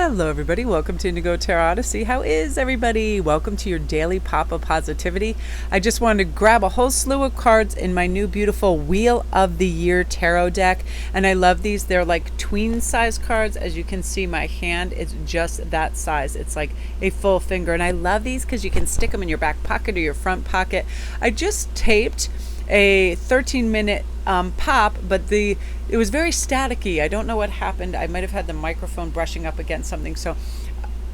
Hello everybody, welcome to Indigo Tarot Odyssey. How is everybody? Welcome to your daily pop of positivity. I just wanted to grab a whole slew of cards in my new beautiful Wheel of the Year tarot deck. And I love these. They're like tween size cards. As you can see, my hand is just that size. It's like a full finger. And I love these because you can stick them in your back pocket or your front pocket. I just taped a 13-minute pop, but it was very staticky. I don't know what happened. I might have had the microphone brushing up against something. So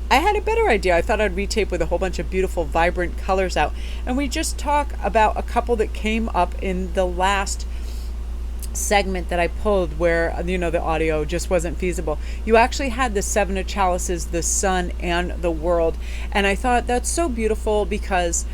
I had a better idea. I thought I'd retape with a whole bunch of beautiful, vibrant colors out. And we just talk about a couple that came up in the last segment that I pulled where, the audio just wasn't feasible. You actually had the Seven of Chalices, the Sun, and the World. And I thought that's so beautiful because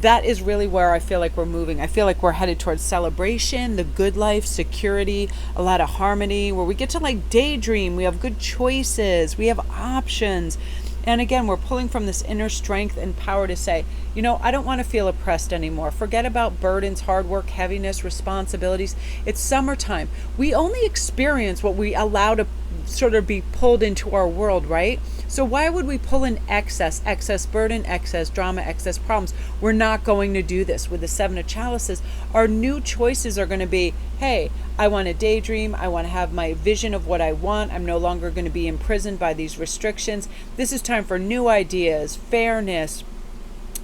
that is really where I feel like we're moving. I feel like we're headed towards celebration, the good life, security, a lot of harmony, where we get to like daydream. We have good choices. We have options. And again, we're pulling from this inner strength and power to say, I don't want to feel oppressed anymore. Forget about burdens, hard work, heaviness, responsibilities. It's summertime. We only experience what we allow to sort of be pulled into our world, right? So why would we pull in excess burden, excess drama, excess problems? We're not going to do this. With the Seven of Chalices, our new choices are going to be, hey, I want to daydream. I want to have my vision of what I want. I'm no longer going to be imprisoned by these restrictions. This is time for new ideas, fairness,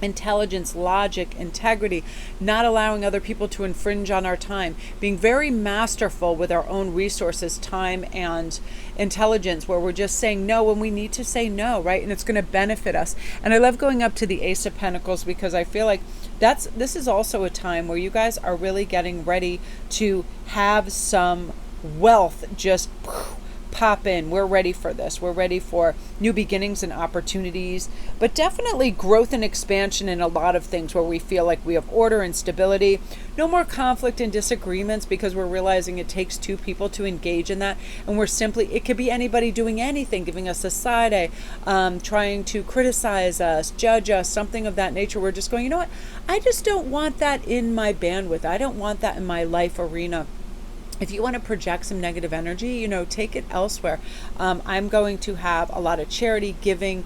intelligence, logic, integrity, not allowing other people to infringe on our time, being very masterful with our own resources, time and intelligence, where we're just saying no when we need to say no, right? And it's going to benefit us. And I love going up to the Ace of Pentacles because I feel like this is also a time where you guys are really getting ready to have some wealth just pop in. We're ready for this. We're ready for new beginnings and opportunities, but definitely growth and expansion in a lot of things where we feel like we have order and stability. No more conflict and disagreements because we're realizing it takes two people to engage in that. And it could be anybody doing anything, giving us a side eye, trying to criticize us, judge us, something of that nature. We're just going, you know what? I just don't want that in my bandwidth. I don't want that in my life arena. If you want to project some negative energy, take it elsewhere. I'm going to have a lot of charity, giving,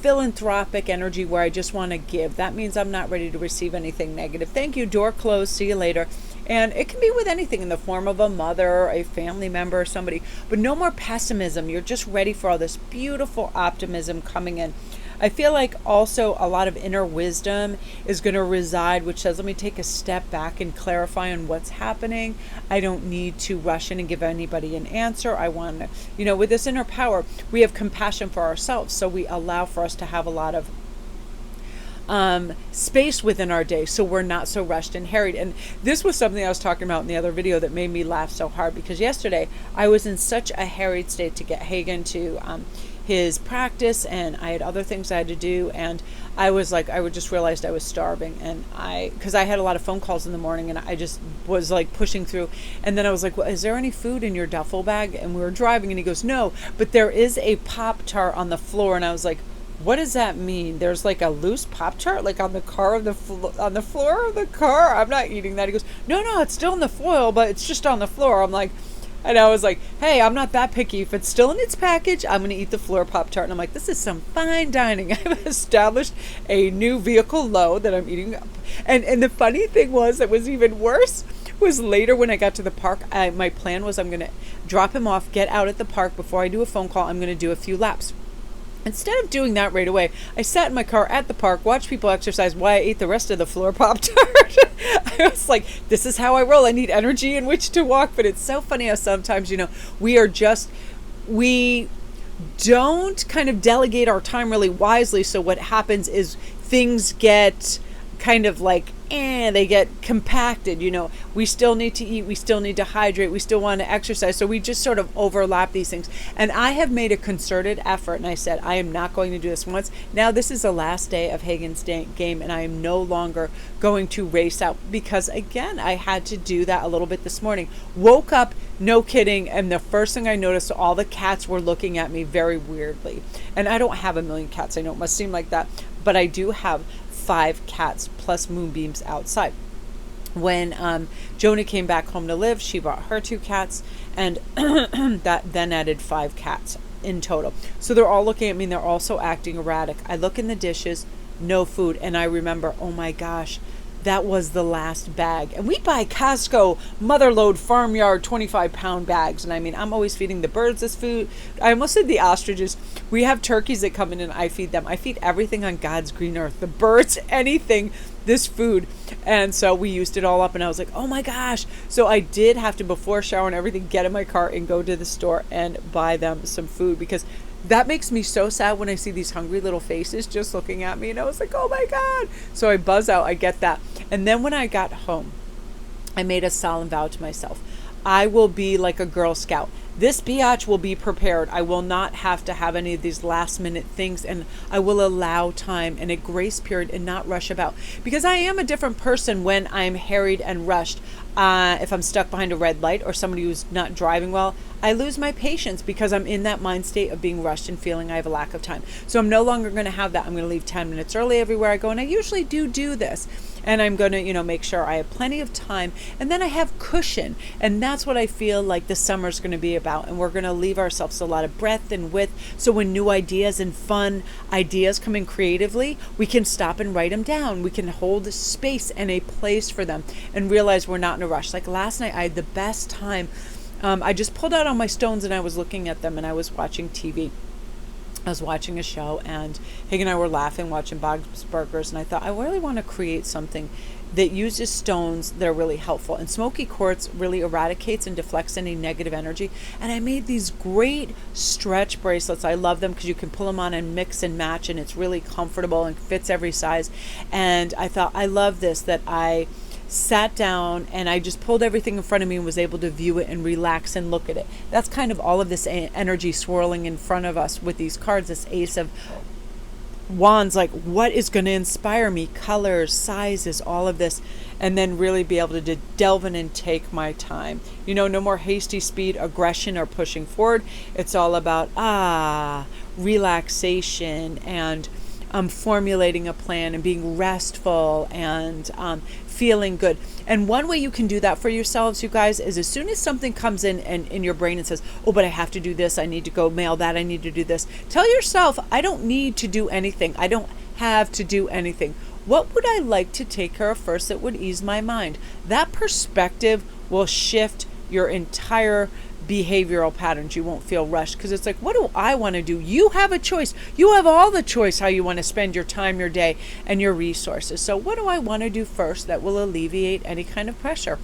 philanthropic energy where I just want to give. That means I'm not ready to receive anything negative. Thank you. Door closed. See you later. And it can be with anything in the form of a mother, a family member, or somebody. But no more pessimism. You're just ready for all this beautiful optimism coming in. I feel like also a lot of inner wisdom is going to reside, which says, let me take a step back and clarify on what's happening. I don't need to rush in and give anybody an answer. I want to, with this inner power, we have compassion for ourselves. So we allow for us to have a lot of space within our day, so we're not so rushed and harried. And this was something I was talking about in the other video that made me laugh so hard, because yesterday I was in such a harried state to get Hagen to his practice, and I had other things I had to do, and I just realized I was starving, and because I had a lot of phone calls in the morning, and I just was like pushing through. And then I was like, well, is there any food in your duffel bag? And we were driving, and he goes, no, but there is a Pop-Tart on the floor. And I was like, what does that mean? There's like a loose Pop-Tart like on the car of on the floor of the car? I'm not eating that. He goes, no, it's still in the foil, but it's just on the floor. I'm like, and I was like, hey, I'm not that picky. If it's still in its package, I'm going to eat the floor Pop-Tart. And I'm like, this is some fine dining. I've established a new vehicle low that I'm eating. And the funny thing was, that was even worse, was later when I got to the park, my plan was I'm going to drop him off, get out at the park. Before I do a phone call, I'm going to do a few laps. Instead of doing that right away, I sat in my car at the park, watched people exercise while I ate the rest of the floor Pop-Tart. I was like, this is how I roll. I need energy in which to walk. But it's so funny how sometimes, we don't kind of delegate our time really wisely. So what happens is things get kind of like, they get compacted. We still need to eat, we still need to hydrate, we still want to exercise. So we just sort of overlap these things. And I have made a concerted effort, and I said, I am not going to do this once. Now this is the last day of Hagen's game, and I am no longer going to race out, because again, I had to do that a little bit this morning. Woke up, no kidding, and the first thing I noticed, all the cats were looking at me very weirdly. And I don't have a million cats. I know it must seem like that, but I do have 5 cats plus moonbeams outside. When Jonah came back home to live, she brought her 2 cats, and that then added 5 cats. in total. So they're all looking at me and they're also acting erratic. I look in the dishes, no food. And I remember, oh my gosh, that was the last bag. And we buy Costco motherload farmyard 25-pound bags. And I mean, I'm always feeding the birds this food. I almost said the ostriches. We have turkeys that come in and I feed them. I feed everything on God's green earth. The birds, anything, this food. And so we used it all up and I was like, oh my gosh. So I did have to, before shower and everything, get in my car and go to the store and buy them some food, because that makes me so sad when I see these hungry little faces just looking at me. And I was like, oh my God. So I buzz out, I get that. And then when I got home, I made a solemn vow to myself. I will be like a Girl Scout. This biatch will be prepared. I will not have to have any of these last minute things, and I will allow time and a grace period and not rush about, because I am a different person when I'm harried and rushed. If I'm stuck behind a red light or somebody who's not driving well, I lose my patience because I'm in that mind state of being rushed and feeling I have a lack of time. So I'm no longer going to have that. I'm going to leave 10 minutes early everywhere I go. And I usually do this. And I'm going to, make sure I have plenty of time. And then I have cushion. And that's what I feel like the summer's going to be about. And we're going to leave ourselves a lot of breadth and width. So when new ideas and fun ideas come in creatively, we can stop and write them down. We can hold space and a place for them and realize we're not in a rush. Like last night, I had the best time. I just pulled out all my stones and I was looking at them and I was watching TV. I was watching a show and Hig and I were laughing, watching SparKrist, and I thought, I really want to create something that uses stones that are really helpful. And smoky quartz really eradicates and deflects any negative energy. And I made these great stretch bracelets. I love them because you can pull them on and mix and match, and it's really comfortable and fits every size. And I thought, I love this, that I sat down and I just pulled everything in front of me and was able to view it and relax and look at it. That's kind of all of this energy swirling in front of us with these cards, this Ace of Wands, like what is going to inspire me, colors, sizes, all of this, and then really be able to delve in and take my time. No more hasty speed, aggression, or pushing forward. It's all about relaxation and formulating a plan and being restful and feeling good. And one way you can do that for yourselves, you guys, is as soon as something comes in and in your brain and says, oh, but I have to do this, I need to go mail that, I need to do this, tell yourself, I don't need to do anything. I don't have to do anything. What would I like to take care of first that would ease my mind? That perspective will shift your entire behavioral patterns. You won't feel rushed because it's like, what do I want to do? You have a choice. You have all the choice how you want to spend your time, your day, and your resources. So what do I want to do first that will alleviate any kind of pressure?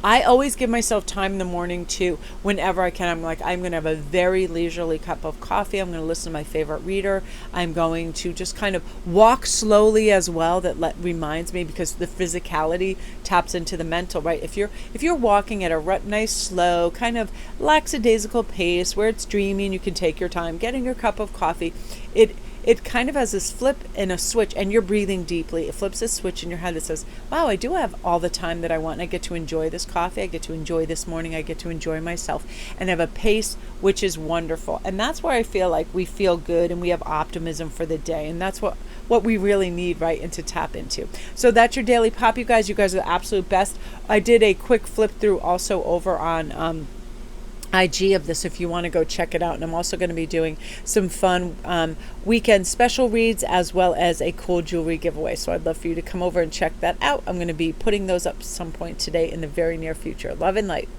I always give myself time in the morning too, whenever I can. I'm like, I'm going to have a very leisurely cup of coffee. I'm going to listen to my favorite reader. I'm going to just kind of walk slowly as well. That reminds me, because the physicality taps into the mental, right? If you're walking at a nice, slow, kind of lackadaisical pace where it's dreamy and you can take your time getting your cup of coffee, it kind of has this flip and a switch, and you're breathing deeply. It flips a switch in your head that says, wow, I do have all the time that I want. And I get to enjoy this coffee. I get to enjoy this morning. I get to enjoy myself and have a pace which is wonderful. And that's where I feel like we feel good and we have optimism for the day. And that's what we really need, right? And to tap into. So that's your daily pop, you guys. You guys are the absolute best. I did a quick flip through also over on IG of this if you want to go check it out. And I'm also going to be doing some fun weekend special reads as well as a cool jewelry giveaway. So I'd love for you to come over and check that out. I'm going to be putting those up some point today in the very near future. Love and light.